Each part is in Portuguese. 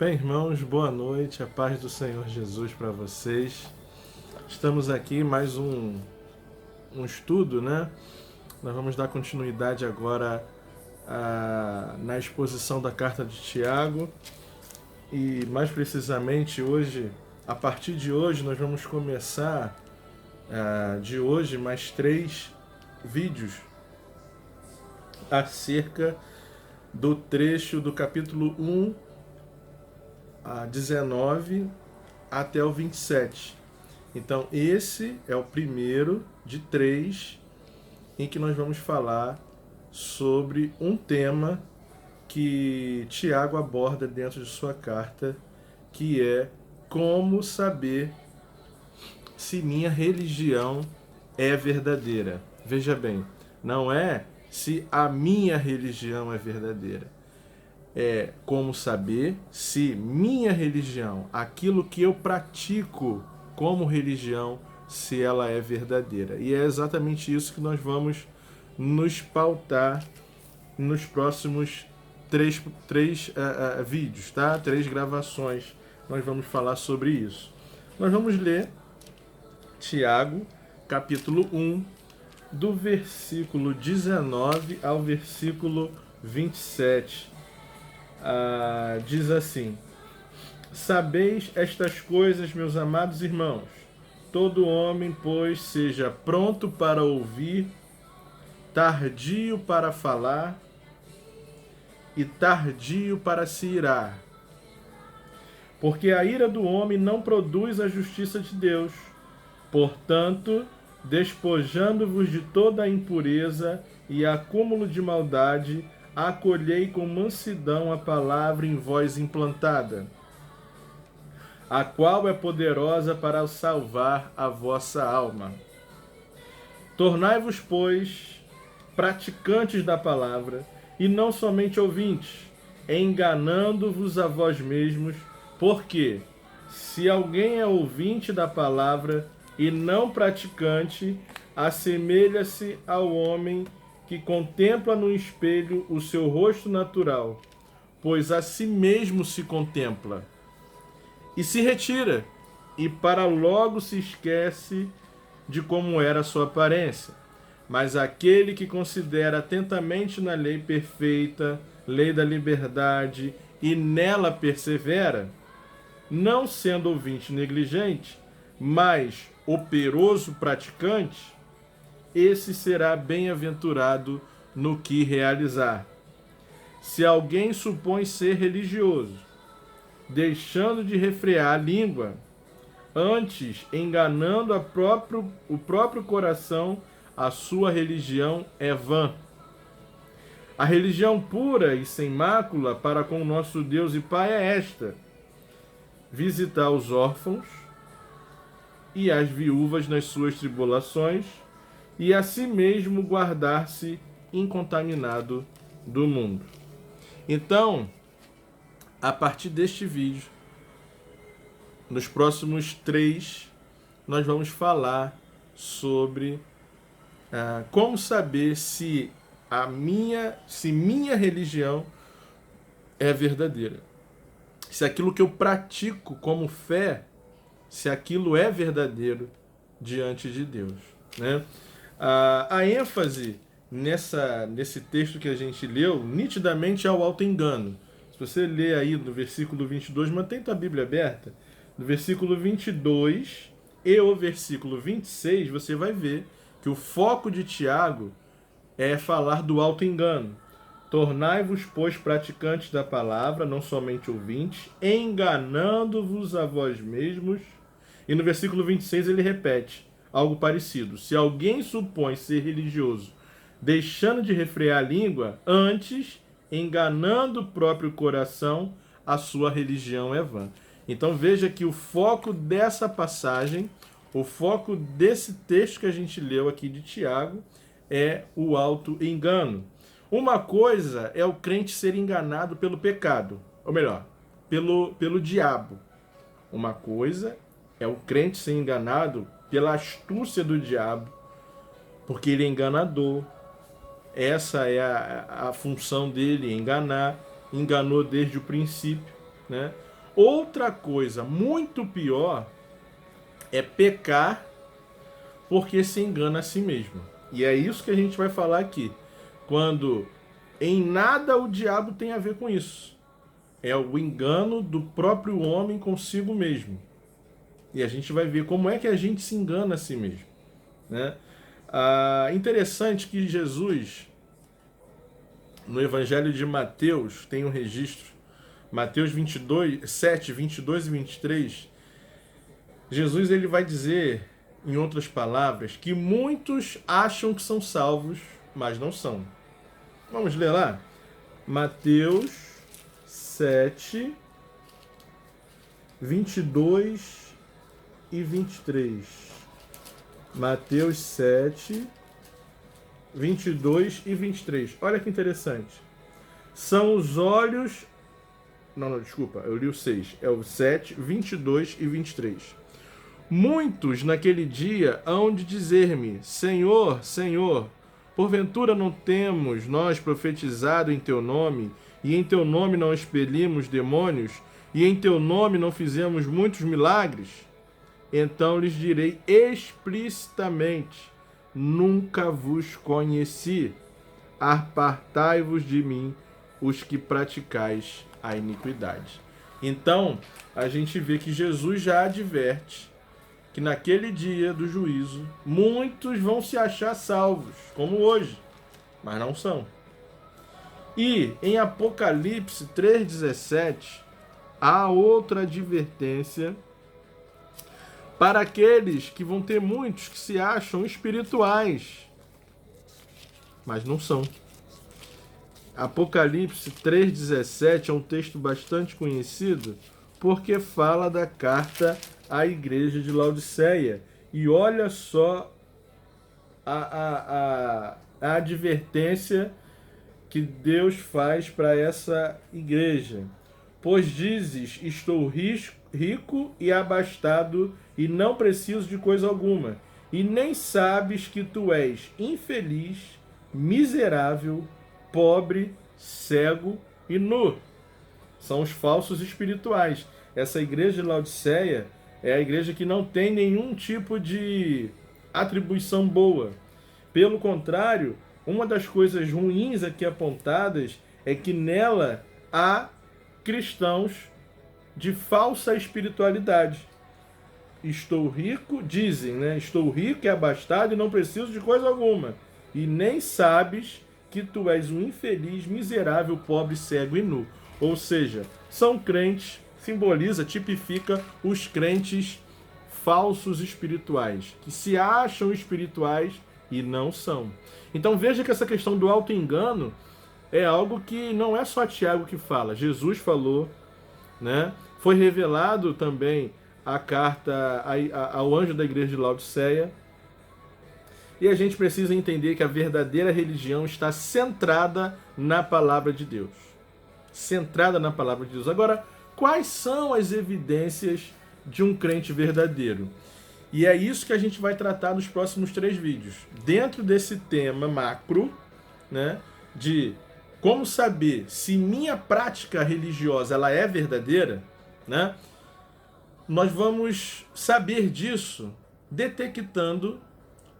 Bem, irmãos, boa noite, a paz do Senhor Jesus para vocês. Estamos aqui em mais um estudo, né? Nós vamos dar continuidade agora na exposição da carta de Tiago e mais precisamente hoje, a partir de hoje, nós vamos começar de hoje mais 3 vídeos acerca do trecho do capítulo 1 a 19 até o 27. Então esse é o primeiro de 3 em que nós vamos falar sobre um tema que Tiago aborda dentro de sua carta, que é como saber se minha religião é verdadeira. Veja bem, não é se a minha religião é verdadeira. É como saber se minha religião, aquilo que eu pratico como religião, se ela é verdadeira. E é exatamente isso que nós vamos nos pautar nos próximos três vídeos, tá? 3 gravações. Nós vamos falar sobre isso. Nós vamos ler Tiago, capítulo 1, do versículo 19 ao versículo 27. Diz assim: Sabeis estas coisas, meus amados irmãos, todo homem, pois, seja pronto para ouvir, tardio para falar e tardio para se irar. Porque a ira do homem não produz a justiça de Deus. Portanto, despojando-vos de toda a impureza e acúmulo de maldade, acolhei com mansidão a palavra em vós implantada, a qual é poderosa para salvar a vossa alma. Tornai-vos, pois, praticantes da palavra, e não somente ouvintes, enganando-vos a vós mesmos, porque, se alguém é ouvinte da palavra e não praticante, assemelha-se ao homem que contempla no espelho o seu rosto natural, pois a si mesmo se contempla, e se retira, e para logo se esquece de como era a sua aparência. Mas aquele que considera atentamente na lei perfeita, lei da liberdade, e nela persevera, não sendo ouvinte negligente, mas operoso praticante, esse será bem-aventurado no que realizar. Se alguém supõe ser religioso, deixando de refrear a língua, antes enganando o próprio coração, a sua religião é vã. A religião pura e sem mácula para com o nosso Deus e Pai é esta: visitar os órfãos e as viúvas nas suas tribulações, e a si mesmo guardar-se incontaminado do mundo. Então, a partir deste vídeo, nos próximos 3, nós vamos falar sobre como saber se minha religião é verdadeira. Se aquilo que eu pratico como fé, se aquilo é verdadeiro diante de Deus, né? A ênfase nesse texto que a gente leu, nitidamente é o auto-engano. Se você ler aí no versículo 22, mantém tua Bíblia aberta, no versículo 22 e o versículo 26, você vai ver que o foco de Tiago é falar do auto-engano. Tornai-vos, pois, praticantes da palavra, não somente ouvintes, enganando-vos a vós mesmos. E no versículo 26 ele repete algo parecido. Se alguém supõe ser religioso, deixando de refrear a língua, antes, enganando o próprio coração, a sua religião é vã. Então veja que o foco dessa passagem, o foco desse texto que a gente leu aqui de Tiago, é o auto-engano. Uma coisa é o crente ser enganado pelo pecado, ou melhor, pelo diabo. Uma coisa é o crente ser enganado pela astúcia do diabo, porque ele é enganador. Essa é a função dele, enganar. Enganou desde o princípio, né? Outra coisa muito pior é pecar porque se engana a si mesmo. E é isso que a gente vai falar aqui. Quando em nada o diabo tem a ver com isso. É o engano do próprio homem consigo mesmo. E a gente vai ver como é que a gente se engana a si mesmo, né? Interessante que Jesus, no Evangelho de Mateus, tem um registro, Mateus 22, 7, 22 e 23, Jesus ele vai dizer, em outras palavras, que muitos acham que são salvos, mas não são. Vamos ler lá? Mateus 7, 22 e 23. Mateus 7, 22 e 23. Olha que interessante. São os olhos... Não, desculpa, eu li o 6. É o 7, 22 e 23. Muitos naquele dia hão de dizer-me: Senhor, Senhor, porventura não temos nós profetizado em teu nome, e em teu nome não expelimos demônios, e em teu nome não fizemos muitos milagres? Então lhes direi explicitamente: nunca vos conheci. Apartai-vos de mim, os que praticais a iniquidade. Então, a gente vê que Jesus já adverte que naquele dia do juízo, muitos vão se achar salvos, como hoje, mas não são. E em Apocalipse 3,17, há outra advertência para aqueles que vão ter muitos que se acham espirituais, mas não são. Apocalipse 3,17 é um texto bastante conhecido porque fala da carta à igreja de Laodiceia. E olha só a advertência que Deus faz para essa igreja. Pois dizes, estou rico e abastado e não preciso de coisa alguma. E nem sabes que tu és infeliz, miserável, pobre, cego e nu. São os falsos espirituais. Essa igreja de Laodiceia é a igreja que não tem nenhum tipo de atribuição boa. Pelo contrário, uma das coisas ruins aqui apontadas é que nela há cristãos de falsa espiritualidade. Estou rico, dizem, né? Estou rico e abastado e não preciso de coisa alguma. E nem sabes que tu és um infeliz, miserável, pobre, cego e nu. Ou seja, são crentes, simboliza, tipifica os crentes falsos espirituais, que se acham espirituais e não são. Então veja que essa questão do auto-engano é algo que não é só Tiago que fala. Jesus falou, né? Foi revelado também a carta ao anjo da igreja de Laodiceia. E a gente precisa entender que a verdadeira religião está centrada na palavra de Deus. Centrada na palavra de Deus. Agora, quais são as evidências de um crente verdadeiro? E é isso que a gente vai tratar nos próximos 3 vídeos. Dentro desse tema macro, né, de como saber se minha prática religiosa ela é verdadeira, né, nós vamos saber disso detectando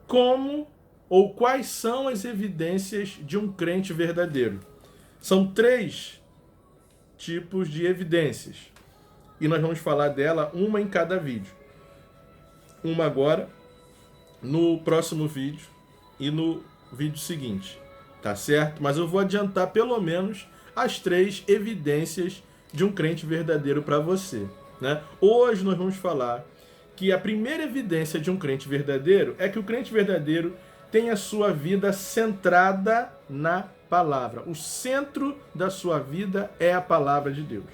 como ou quais são as evidências de um crente verdadeiro. São 3 tipos de evidências. E nós vamos falar dela uma em cada vídeo. Uma agora, no próximo vídeo e no vídeo seguinte. Tá certo? Mas eu vou adiantar pelo menos as 3 evidências de um crente verdadeiro para você, né? Hoje nós vamos falar que a primeira evidência de um crente verdadeiro é que o crente verdadeiro tem a sua vida centrada na palavra. O centro da sua vida é a palavra de Deus.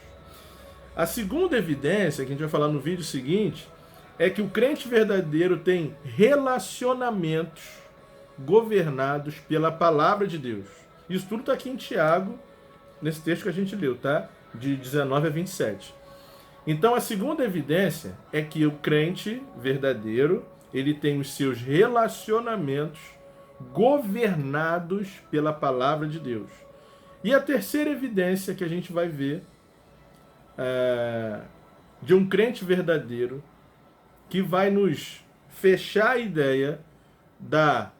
A segunda evidência, que a gente vai falar no vídeo seguinte, é que o crente verdadeiro tem relacionamentos governados pela palavra de Deus. Isso tudo está aqui em Tiago, nesse texto que a gente leu, tá? De 19 a 27. Então, a segunda evidência é que o crente verdadeiro, ele tem os seus relacionamentos governados pela palavra de Deus. E a terceira evidência que a gente vai ver de um crente verdadeiro que vai nos fechar a ideia da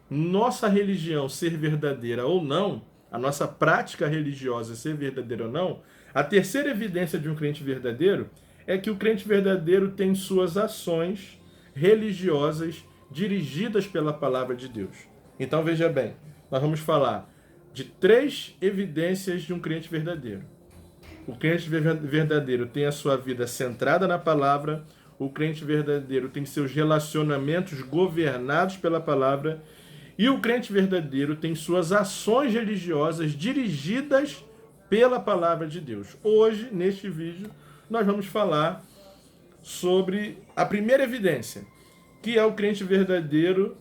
nossa religião ser verdadeira ou não, a nossa prática religiosa ser verdadeira ou não, a terceira evidência de um crente verdadeiro é que o crente verdadeiro tem suas ações religiosas dirigidas pela palavra de Deus. Então veja bem, nós vamos falar de 3 evidências de um crente verdadeiro. O crente verdadeiro tem a sua vida centrada na palavra, o crente verdadeiro tem seus relacionamentos governados pela palavra, e o crente verdadeiro tem suas ações religiosas dirigidas pela palavra de Deus. Hoje, neste vídeo, nós vamos falar sobre a primeira evidência, que é o crente verdadeiro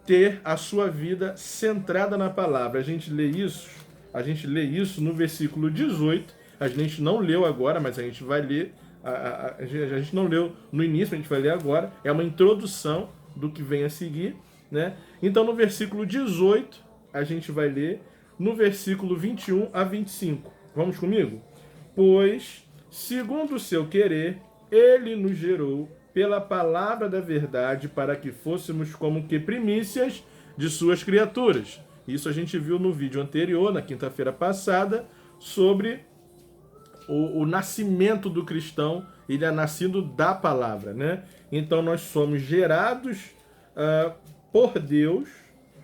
ter a sua vida centrada na palavra. A gente lê isso no versículo 18. A gente não leu agora, mas a gente vai ler. A gente não leu no início, a gente vai ler agora. É uma introdução do que vem a seguir, né? Então, no versículo 18, a gente vai ler no versículo 21 a 25. Vamos comigo? Pois, segundo o seu querer, ele nos gerou pela palavra da verdade para que fôssemos como que primícias de suas criaturas. Isso a gente viu no vídeo anterior, na quinta-feira passada, sobre o nascimento do cristão. Ele é nascido da palavra, né? Então nós somos gerados por Deus,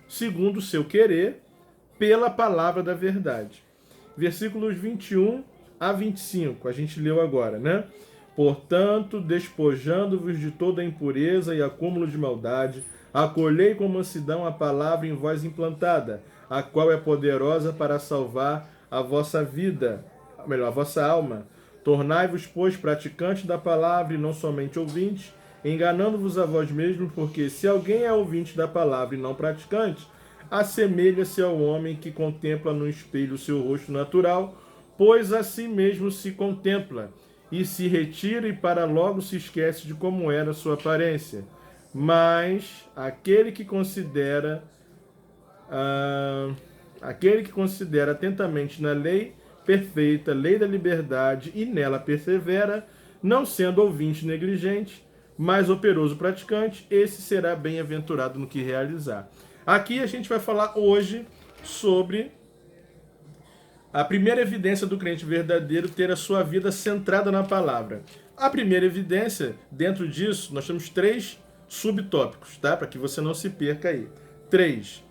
segundo o seu querer, pela palavra da verdade. Versículos 21 a 25, a gente leu agora, né? Portanto, despojando-vos de toda a impureza e acúmulo de maldade, acolhei com mansidão a palavra em vós implantada, a qual é poderosa para salvar a vossa vida, melhor, a vossa alma. Tornai-vos, pois, praticantes da palavra e não somente ouvintes, enganando-vos a vós mesmos, porque se alguém é ouvinte da palavra e não praticante, assemelha-se ao homem que contempla no espelho o seu rosto natural, pois a si mesmo se contempla, e se retira e para logo se esquece de como era a sua aparência. Mas aquele que considera atentamente na lei perfeita, lei da liberdade, e nela persevera, não sendo ouvinte negligente, mas operoso praticante, esse será bem-aventurado no que realizar. Aqui a gente vai falar hoje sobre a primeira evidência do crente verdadeiro ter a sua vida centrada na palavra. A primeira evidência, dentro disso, nós temos 3 subtópicos, tá? Para que você não se perca aí. 3.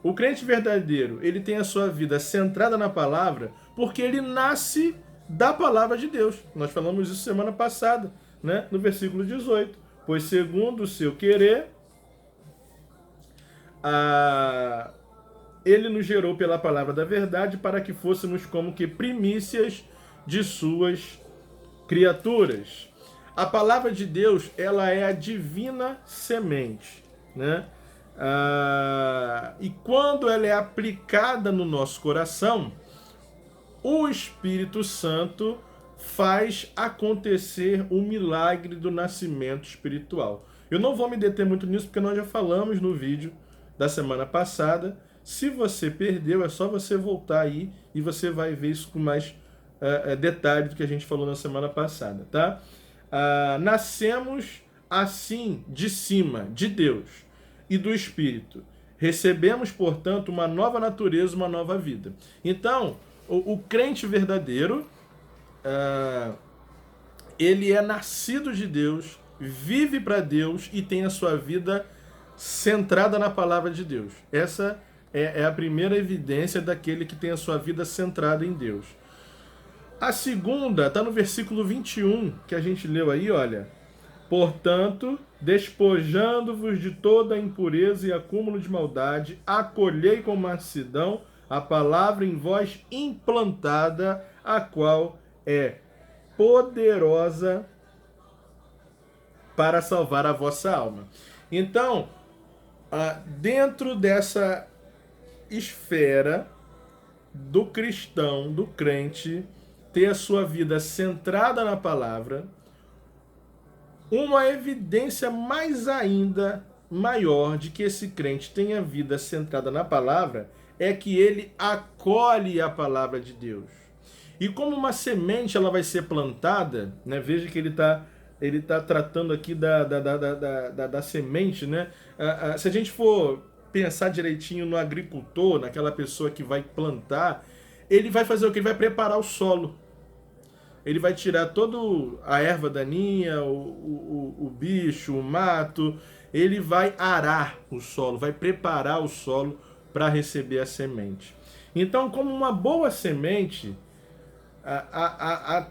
O crente verdadeiro, ele tem a sua vida centrada na palavra porque ele nasce da palavra de Deus. Nós falamos isso semana passada, né? No versículo 18. Pois segundo o seu querer, ele nos gerou pela palavra da verdade para que fôssemos como que primícias de suas criaturas. A palavra de Deus, ela é a divina semente, né? E quando ela é aplicada no nosso coração, o Espírito Santo faz acontecer o milagre do nascimento espiritual. Eu não vou me deter muito nisso, porque nós já falamos no vídeo da semana passada. Se você perdeu, é só você voltar aí e você vai ver isso com mais detalhe do que a gente falou na semana passada, tá? Nascemos assim de cima, de Deus e do Espírito. Recebemos, portanto, uma nova natureza, uma nova vida. Então, o crente verdadeiro, ele é nascido de Deus, vive para Deus e tem a sua vida centrada na palavra de Deus. Essa é a primeira evidência daquele que tem a sua vida centrada em Deus. A segunda está no versículo 21, que a gente leu aí, olha. Portanto, despojando-vos de toda a impureza e acúmulo de maldade, acolhei com mansidão a palavra em vós implantada, a qual é poderosa para salvar a vossa alma. Então, dentro dessa esfera do cristão, do crente, ter a sua vida centrada na palavra, uma evidência mais ainda maior de que esse crente tenha a vida centrada na palavra é que ele acolhe a palavra de Deus. E como uma semente ela vai ser plantada, né? Veja que ele tá tratando aqui da semente, né? Se a gente for pensar direitinho no agricultor, naquela pessoa que vai plantar, ele vai fazer o que? Ele vai preparar o solo. Ele vai tirar toda a erva daninha, o bicho, o mato. Ele vai arar o solo, vai preparar o solo para receber a semente. Então, como uma boa semente, a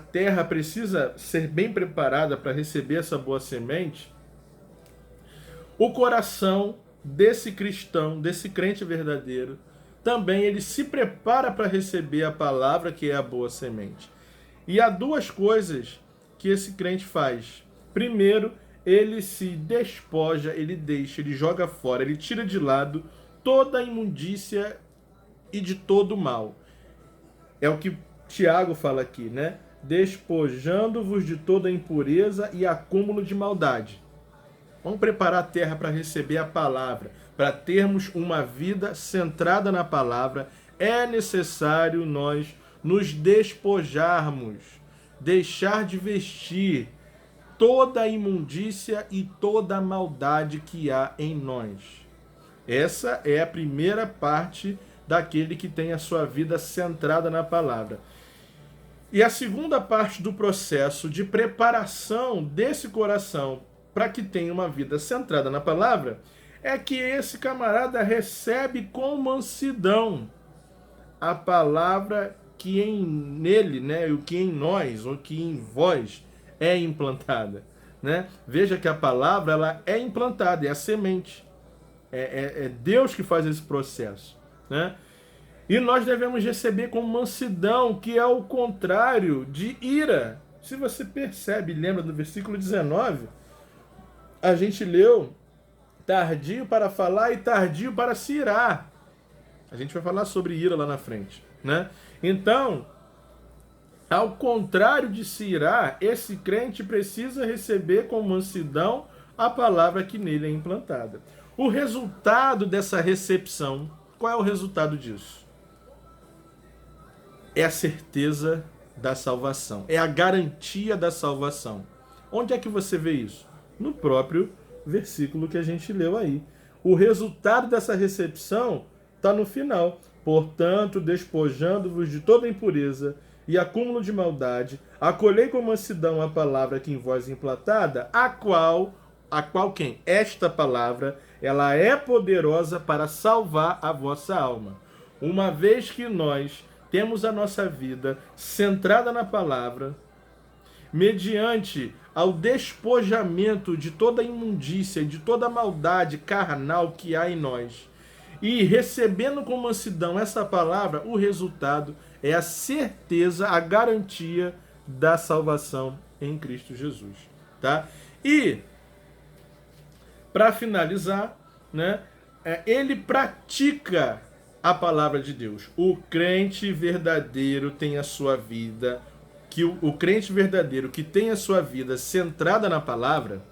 terra precisa ser bem preparada para receber essa boa semente. O coração desse cristão, desse crente verdadeiro, também ele se prepara para receber a palavra que é a boa semente. E há duas coisas que esse crente faz. Primeiro, ele se despoja, ele deixa, ele joga fora, ele tira de lado toda a imundícia e de todo o mal. É o que Tiago fala aqui, né? Despojando-vos de toda impureza e acúmulo de maldade. Vamos preparar a terra para receber a palavra, para termos uma vida centrada na palavra. É necessário nós nos despojarmos, deixar de vestir toda a imundícia e toda a maldade que há em nós. Essa é a primeira parte daquele que tem a sua vida centrada na palavra. E a segunda parte do processo de preparação desse coração para que tenha uma vida centrada na palavra é que esse camarada recebe com mansidão a palavra que nele, né, o que em nós, ou que em vós é implantada, né? Veja que a palavra ela é implantada, é a semente. É Deus que faz esse processo, né? E nós devemos receber com mansidão, que é o contrário de ira. Se você percebe, lembra do versículo 19, a gente leu tardio para falar e tardio para se irar. A gente vai falar sobre ira lá na frente, né? Então, ao contrário de se irar, esse crente precisa receber com mansidão a palavra que nele é implantada. O resultado dessa recepção, qual é o resultado disso? É a certeza da salvação, é a garantia da salvação. Onde é que você vê isso? No próprio versículo que a gente leu aí. O resultado dessa recepção está no final. Portanto, despojando-vos de toda impureza e acúmulo de maldade, acolhei com mansidão a palavra que em vós é implantada, a qual quem? Esta palavra, ela é poderosa para salvar a vossa alma. Uma vez que nós temos a nossa vida centrada na palavra, mediante ao despojamento de toda a imundícia, de toda a maldade carnal que há em nós, e recebendo com mansidão essa palavra, o resultado é a certeza, a garantia da salvação em Cristo Jesus, tá? E para finalizar, né, ele pratica a palavra de Deus. O crente verdadeiro tem a sua vida, o crente verdadeiro que tem a sua vida centrada na palavra,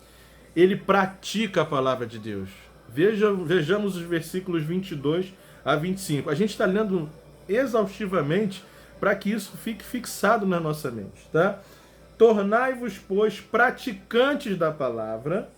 ele pratica a palavra de Deus. Vejamos os versículos 22 a 25. A gente está lendo exaustivamente para que isso fique fixado na nossa mente, tá? Tornai-vos, pois, praticantes da palavra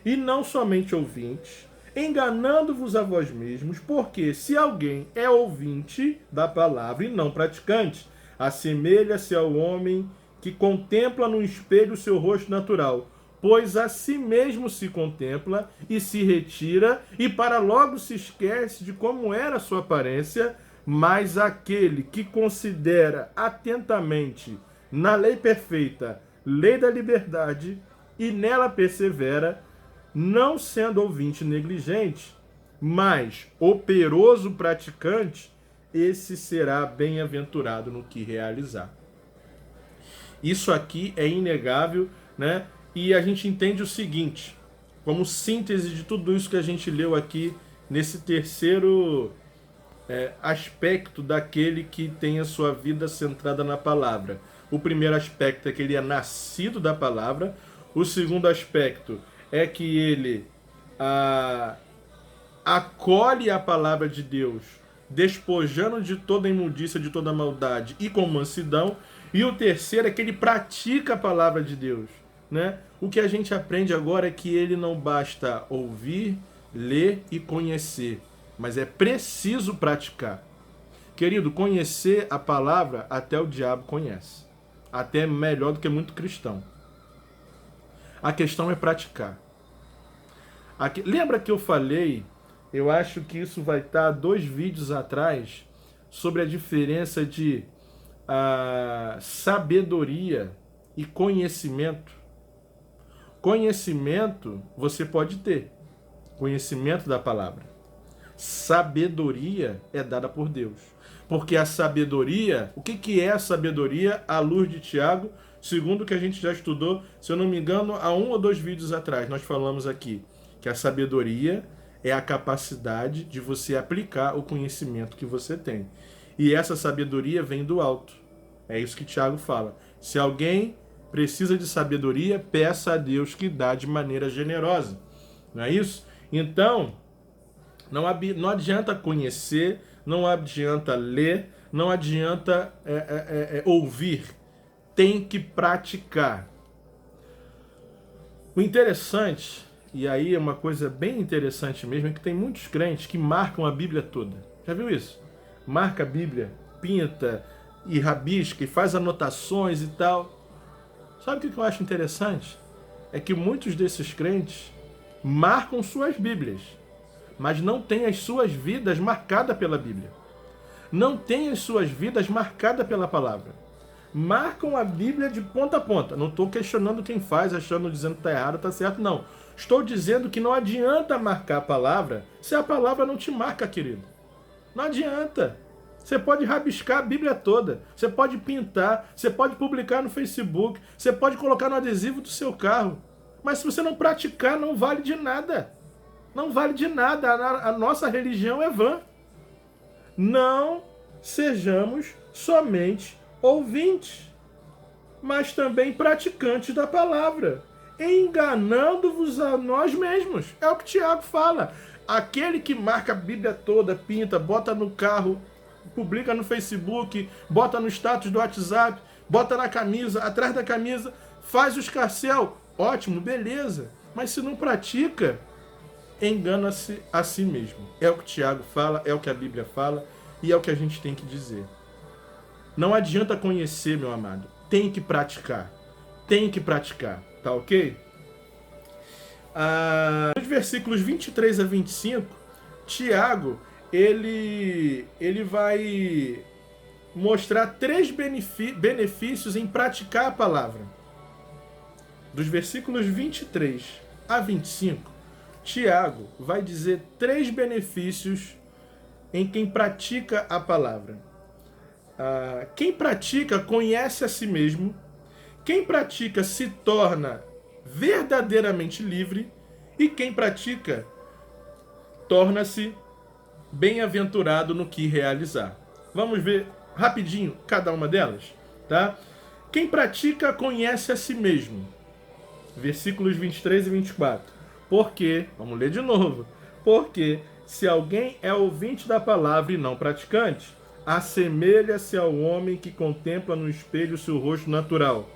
e não somente ouvintes, enganando-vos a vós mesmos, porque se alguém é ouvinte da palavra e não praticante, assemelha-se ao homem que contempla no espelho o seu rosto natural, pois a si mesmo se contempla e se retira, e para logo se esquece de como era a sua aparência, mas aquele que considera atentamente na lei perfeita, lei da liberdade, e nela persevera, não sendo ouvinte negligente, mas operoso praticante, esse será bem-aventurado no que realizar. Isso aqui é inegável, né? E a gente entende o seguinte, como síntese de tudo isso que a gente leu aqui, nesse terceiro aspecto daquele que tem a sua vida centrada na palavra. O primeiro aspecto é que ele é nascido da palavra. O segundo aspecto é que ele acolhe a palavra de Deus despojando de toda imundícia, de toda maldade e com mansidão. E o terceiro é que ele pratica a palavra de Deus, né? O que a gente aprende agora é que ele não basta ouvir, ler e conhecer, mas é preciso praticar. Querido, conhecer a palavra até o diabo conhece. Até melhor do que muito cristão. A questão é praticar. Lembra que eu falei, eu acho que isso vai estar 2 vídeos atrás, sobre a diferença de sabedoria e conhecimento. Conhecimento você pode ter. Conhecimento da palavra. Sabedoria é dada por Deus. Porque a sabedoria, o que é a sabedoria à luz de Tiago? Segundo o que a gente já estudou, se eu não me engano, há 1 ou 2 vídeos atrás, nós falamos aqui que a sabedoria é a capacidade de você aplicar o conhecimento que você tem. E essa sabedoria vem do alto. É isso que Tiago fala. Se alguém precisa de sabedoria, peça a Deus que dá de maneira generosa. Não é isso? Então, não adianta conhecer, não adianta ler, não adianta ouvir. Tem que praticar. O interessante, e aí é uma coisa bem interessante mesmo, é que tem muitos crentes que marcam a Bíblia toda. Já viu isso? Marca a Bíblia, pinta e rabisca e faz anotações e tal. Sabe o que eu acho interessante? É que muitos desses crentes marcam suas Bíblias, mas não têm as suas vidas marcadas pela Bíblia. Não têm as suas vidas marcadas pela palavra. Marcam a Bíblia de ponta a ponta. Não estou questionando quem faz, dizendo que está errado, está certo, não. Estou dizendo que não adianta marcar a palavra se a palavra não te marca, querido. Não adianta. Você pode rabiscar a Bíblia toda, você pode pintar, você pode publicar no Facebook, você pode colocar no adesivo do seu carro. Mas se você não praticar, não vale de nada. Não vale de nada. A nossa religião é vã. Não sejamos somente ouvintes, mas também praticantes da palavra, enganando-vos a nós mesmos. É o que Tiago fala. Aquele que marca a Bíblia toda, pinta, bota no carro, publica no Facebook, bota no status do WhatsApp, bota na camisa, atrás da camisa, faz o escarcéu. Ótimo, beleza. Mas se não pratica, engana-se a si mesmo. É o que Tiago fala, é o que a Bíblia fala e é o que a gente tem que dizer. Não adianta conhecer, meu amado. Tem que praticar. Tem que praticar. Tá ok? Nos versículos 23 a 25, Tiago, ele vai mostrar 3 benefícios em praticar a palavra. Dos versículos 23 a 25, Tiago vai dizer 3 benefícios em quem pratica a palavra. Quem pratica conhece a si mesmo. Quem pratica se torna verdadeiramente livre. E quem pratica torna-se bem-aventurado no que realizar. Vamos ver rapidinho cada uma delas, tá? Quem pratica conhece a si mesmo. Versículos 23 e 24. Porque, vamos ler de novo. Porque se alguém é ouvinte da palavra e não praticante, assemelha-se ao homem que contempla no espelho seu rosto natural.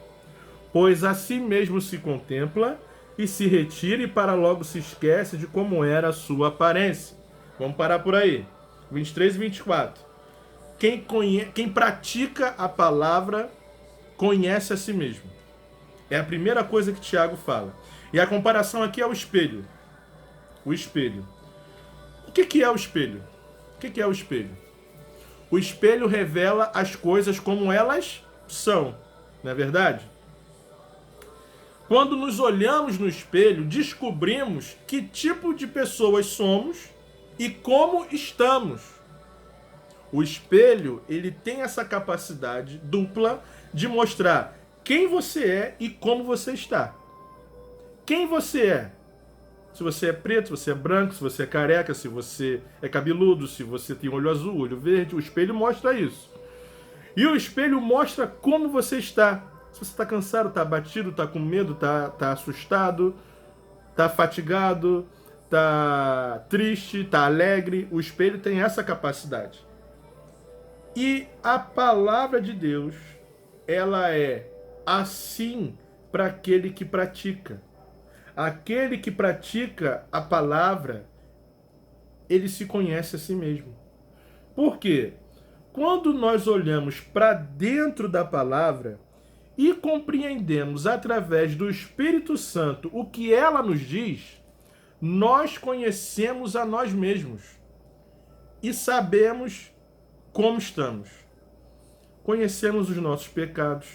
Pois a si mesmo se contempla e se retira e para logo se esquece de como era a sua aparência. Vamos parar por aí. 23 e 24. Quem pratica a palavra conhece a si mesmo. É a primeira coisa que Tiago fala. E a comparação aqui é o espelho. O espelho. O que é o espelho? O que é o espelho? O espelho revela as coisas como elas são. Não é verdade? Quando nos olhamos no espelho, descobrimos que tipo de pessoas somos e como estamos. O espelho, ele tem essa capacidade dupla de mostrar quem você é e como você está. Quem você é? Se você é preto, se você é branco, se você é careca, se você é cabeludo, se você tem olho azul, olho verde, o espelho mostra isso. E o espelho mostra como você está. Se você está cansado, está abatido, está com medo, está assustado, está fatigado, tá triste, tá alegre. O espelho tem essa capacidade. E a palavra de Deus, ela é assim para aquele que pratica. Aquele que pratica a palavra, ele se conhece a si mesmo. Por quê? Quando nós olhamos para dentro da palavra e compreendemos através do Espírito Santo o que ela nos diz, nós conhecemos a nós mesmos e sabemos como estamos. Conhecemos os nossos pecados,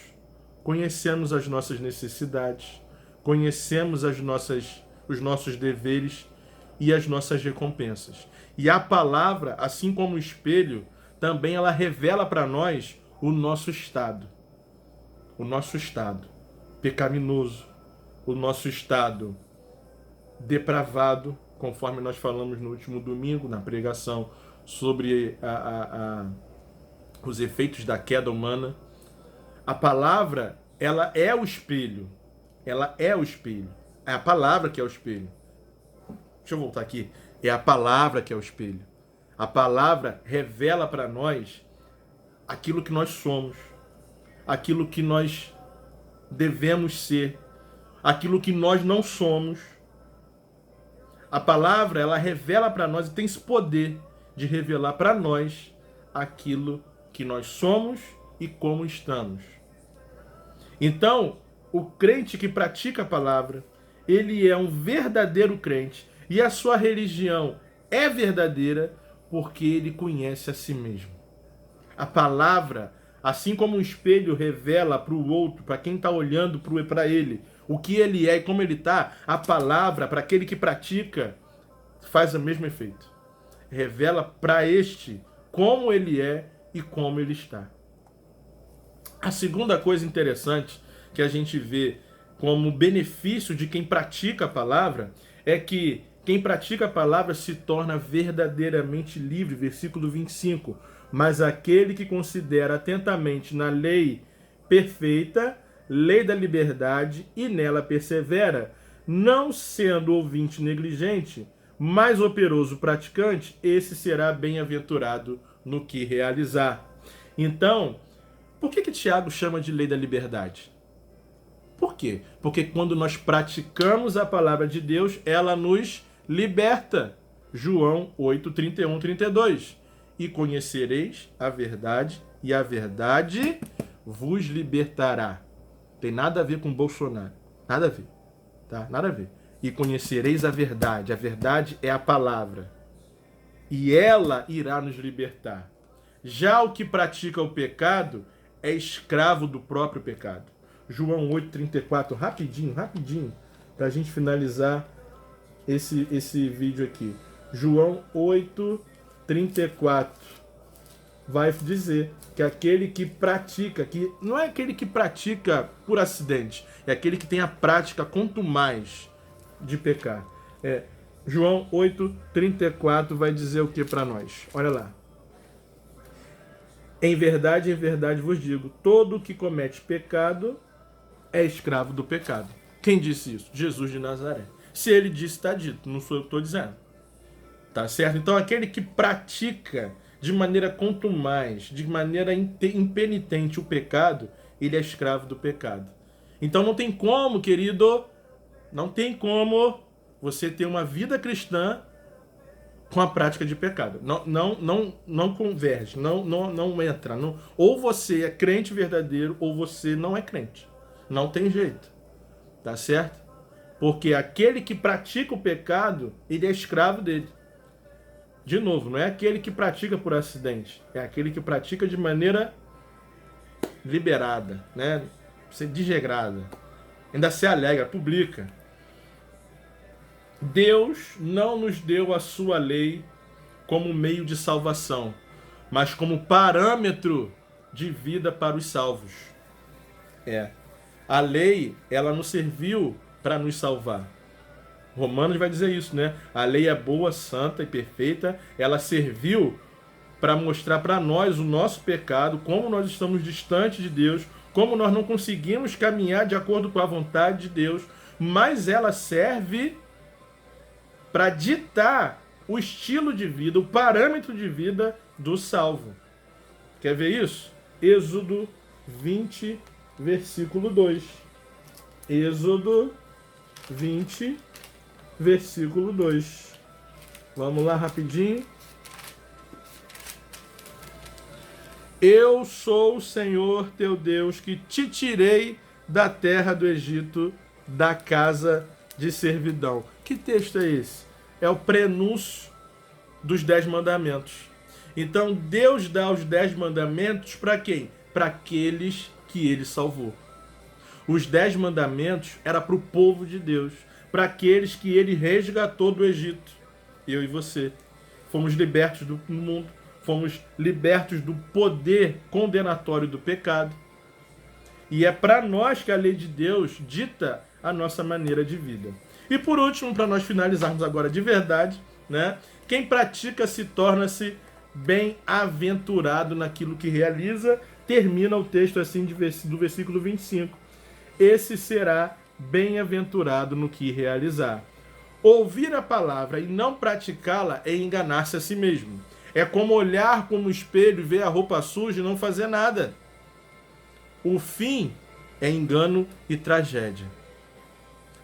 conhecemos as nossas necessidades, conhecemos os nossos deveres e as nossas recompensas. E a palavra, assim como o espelho, também ela revela para nós o nosso estado. O nosso estado pecaminoso, o nosso estado depravado, conforme nós falamos no último domingo, na pregação sobre os efeitos da queda humana. A palavra, ela é o espelho. Ela é o espelho. É a palavra que é o espelho. Deixa eu voltar aqui. É a palavra que é o espelho. A palavra revela para nós aquilo que nós somos, aquilo que nós devemos ser, aquilo que nós não somos. A palavra, ela revela para nós e tem esse poder de revelar para nós aquilo que nós somos e como estamos. Então, o crente que pratica a palavra, ele é um verdadeiro crente e a sua religião é verdadeira porque ele conhece a si mesmo. A palavra, assim como um espelho revela para o outro, para quem está olhando para ele, o que ele é e como ele está, a palavra, para aquele que pratica, faz o mesmo efeito. Revela para este como ele é e como ele está. A segunda coisa interessante que a gente vê como benefício de quem pratica a palavra é que quem pratica a palavra se torna verdadeiramente livre. Versículo 25. Mas aquele que considera atentamente na lei perfeita, lei da liberdade, e nela persevera, não sendo ouvinte negligente, mas operoso praticante, esse será bem-aventurado no que realizar. Então, por que Tiago chama de lei da liberdade? Por quê? Porque quando nós praticamos a palavra de Deus, ela nos liberta. João 8, 31, 32. E conhecereis a verdade, e a verdade vos libertará. Tem nada a ver com Bolsonaro. Nada a ver. Tá? Nada a ver. E conhecereis a verdade. A verdade é a palavra. E ela irá nos libertar. Já o que pratica o pecado é escravo do próprio pecado. João 8,34, rapidinho, para a gente finalizar esse vídeo aqui. João 8,34 vai dizer que aquele que pratica, que não é aquele que pratica por acidente, é aquele que tem a prática quanto mais de pecar. João 8,34 vai dizer o que para nós? Olha lá. Em verdade vos digo, todo que comete pecado é escravo do pecado. Quem disse isso? Jesus de Nazaré. Se ele disse, está dito, não sou eu que estou dizendo. Tá certo? Então aquele que pratica de maneira contumaz, de maneira impenitente o pecado, ele é escravo do pecado. Então não tem como, querido, não tem como você ter uma vida cristã com a prática de pecado. Não converge, não entra. Não, ou você é crente verdadeiro ou você não é crente. Não tem jeito. Tá certo? Porque aquele que pratica o pecado, ele é escravo dele. De novo, não é aquele que pratica por acidente. É aquele que pratica de maneira liberada, né? Desregrada. Ainda se alegra, publica. Deus não nos deu a sua lei como meio de salvação, mas como parâmetro de vida para os salvos. A lei, ela nos serviu para nos salvar. Romanos vai dizer isso, né? A lei é boa, santa e perfeita. Ela serviu para mostrar para nós o nosso pecado, como nós estamos distantes de Deus, como nós não conseguimos caminhar de acordo com a vontade de Deus, mas ela serve para ditar o estilo de vida, o parâmetro de vida do salvo. Quer ver isso? Êxodo 20, versículo 2. Êxodo 20, versículo 2. Vamos lá rapidinho. Eu sou o Senhor teu Deus que te tirei da terra do Egito, da casa de servidão. Que texto é esse? É o prenúncio dos 10 mandamentos. Então Deus dá os 10 mandamentos para quem? Para aqueles que ele salvou. Os 10 mandamentos era para o povo de Deus, para aqueles que ele resgatou do Egito. Eu e você fomos libertos do mundo, fomos libertos do poder condenatório do pecado. E é para nós que a lei de Deus dita a nossa maneira de vida. E por último, para nós finalizarmos agora de verdade, né? Quem pratica se torna-se bem-aventurado naquilo que realiza. Termina o texto assim do versículo 25. Esse será bem-aventurado no que realizar. Ouvir a palavra e não praticá-la é enganar-se a si mesmo. É como olhar como espelho e ver a roupa suja e não fazer nada. O fim é engano e tragédia.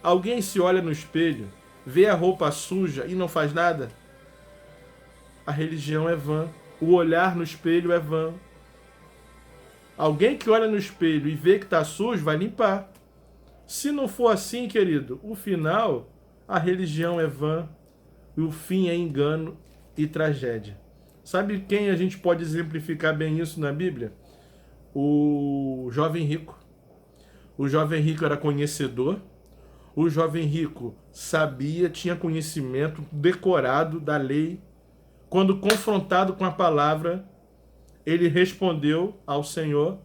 Alguém se olha no espelho, vê a roupa suja e não faz nada? A religião é vã. O olhar no espelho é vã. Alguém que olha no espelho e vê que está sujo, vai limpar. Se não for assim, querido, o final, a religião é vã, e o fim é engano e tragédia. Sabe quem a gente pode exemplificar bem isso na Bíblia? O jovem rico. O jovem rico era conhecedor. O jovem rico sabia, tinha conhecimento decorado da lei. Quando confrontado com a palavra, ele respondeu ao Senhor.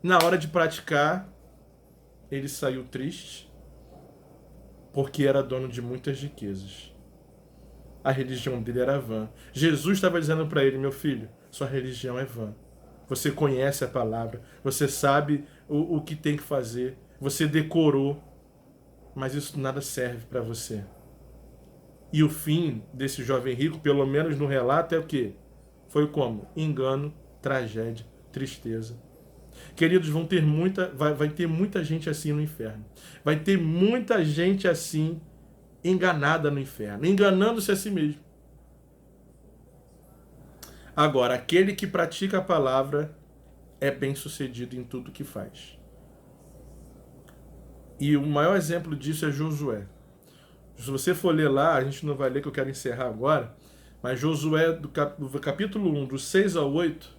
Na hora de praticar, ele saiu triste, porque era dono de muitas riquezas. A religião dele era vã. Jesus estava dizendo para ele: meu filho, sua religião é vã. Você conhece a palavra, você sabe o que tem que fazer, você decorou, mas isso nada serve para você. E o fim desse jovem rico, pelo menos no relato, é o quê? Foi como? Engano, tragédia, tristeza. Queridos, vai ter muita gente assim no inferno. Vai ter muita gente assim enganada no inferno, enganando-se a si mesmo. Agora, aquele que pratica a palavra é bem-sucedido em tudo que faz. E o maior exemplo disso é Josué. Se você for ler lá, a gente não vai ler que eu quero encerrar agora, mas Josué, do capítulo 1, dos 6 ao 8,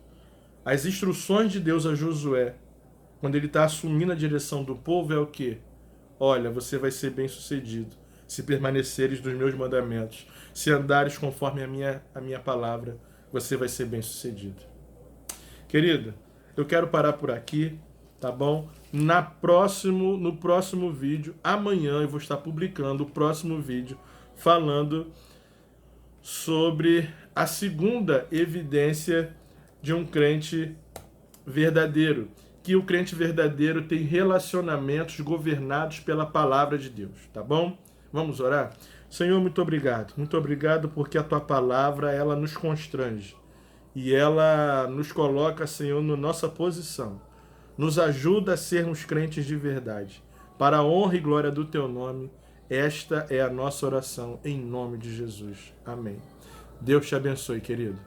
as instruções de Deus a Josué, quando ele está assumindo a direção do povo, é o quê? Olha, você vai ser bem-sucedido se permaneceres dos meus mandamentos, se andares conforme a minha palavra, você vai ser bem-sucedido. Querido, eu quero parar por aqui, tá bom? No próximo vídeo, amanhã eu vou estar publicando o próximo vídeo falando sobre a segunda evidência de um crente verdadeiro, que o crente verdadeiro tem relacionamentos governados pela palavra de Deus, tá bom? Vamos orar? Senhor, muito obrigado porque a tua palavra, ela nos constrange e ela nos coloca, Senhor, na nossa posição, nos ajuda a sermos crentes de verdade, para a honra e glória do teu nome. Esta é a nossa oração, em nome de Jesus. Amém. Deus te abençoe, querido.